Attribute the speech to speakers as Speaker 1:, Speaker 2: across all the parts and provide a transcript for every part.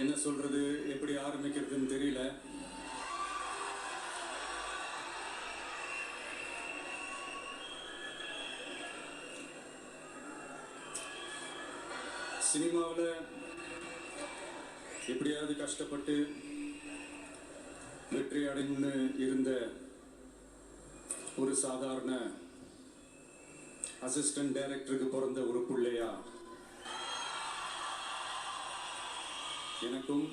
Speaker 1: என்ன சொல்றது, எப்படி ஆரம்பிக்கிறதுன்னு தெரியல. சினிமாவில் எப்படியாவது கஷ்டப்பட்டு வெற்றி அடைந்து இருந்த ஒரு சாதாரண அசிஸ்டன்ட் டைரக்டருக்கு பிறந்த ஒரு பிள்ளையா எனக்கும்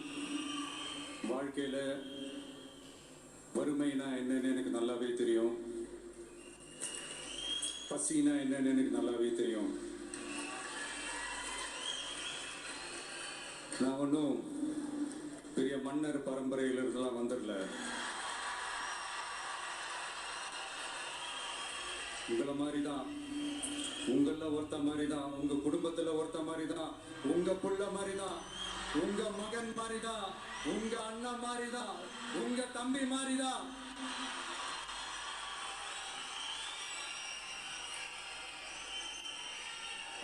Speaker 1: வாழ்க்கையில வறுமைனா என்னன்னு எனக்கு நல்லாவே தெரியும், பசினா என்னன்னு எனக்கு நல்லாவே தெரியும். நான் ஒன்றும் பெரிய மன்னர் பரம்பரையிலிருந்துலாம் வந்துடல. உங்களை மாதிரி தான், உங்கள ஒருத்த மாதிரி தான், உங்க குடும்பத்துல ஒருத்த மாதிரி தான், உங்க புள்ள மாதிரி தான், உங்க மகன் மாதிரி தான், உங்க அண்ணன் மாதிரி தான், உங்க தம்பி மாதிரி தான்.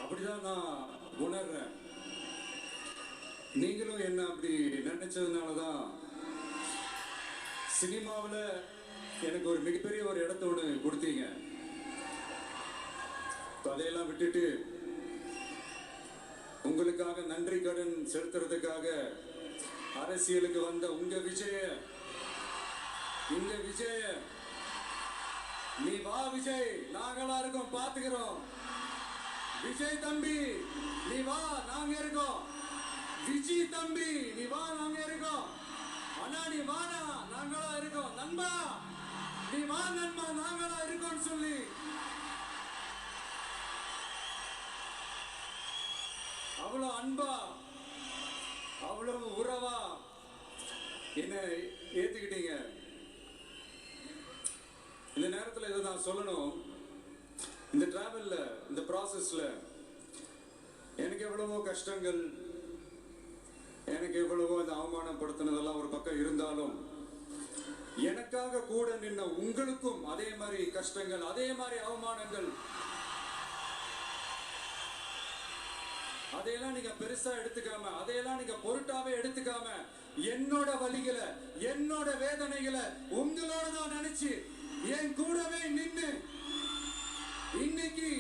Speaker 1: அப்படிதான் நான் உணர்றேன். நீங்களும் என்ன அப்படி நினைச்சதுனாலதான் சினிமாவில் எனக்கு ஒரு மிகப்பெரிய ஒரு இடத்த ஒன்று கொடுத்தீங்க. அதையெல்லாம் விட்டுட்டு உங்களுக்காக நன்றி கடன் செலுத்துறதுக்காக அரசியலுக்கு வந்த உங்க விஜய, நீ வா விஜய், நாங்களா இருக்கோம், பாத்துக்கிறோம். விஜய் தம்பி நீ வா, நாங்க இருக்கோம். விஜய் தம்பி நீ வா, நாங்க இருக்கோம். அண்ணா நீ வாடா, நாங்களா இருக்கோம். நண்பா நீ வா நண்பா, நாங்களா இருக்கோம் சொல்லி அவ்வளவு அன்பா, அவ்வளவு உறவா என்ன ஏத்துக்கிட்டீங்க. இந்த நேரத்தில் இதை நான் சொல்லணும். இந்த டிராவல்ல, இந்த ப்ராசஸ்ல எனக்கு எவ்வளவோ கஷ்டங்கள், எனக்கு எவ்வளவோ அந்த அவமானப்படுத்தினதெல்லாம் ஒரு பக்கம் இருந்தாலும், எனக்காக கூட நின்ன உங்களுக்கும் அதே மாதிரி கஷ்டங்கள், அதே மாதிரி அவமானங்கள், அதையெல்லாம் நீங்க பெருசா எடுத்துக்காம, அதையெல்லாம் நீங்க பொருட்டாவே எடுத்துக்காம, என்னோட வலிகளை, என்னோட வேதனைகளை உங்களோட தான் நினைச்சு என் கூடவே நின்று இன்னைக்கு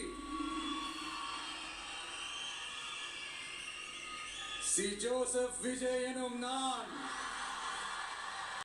Speaker 1: சி ஜோசப் விஜய் எனும் நான்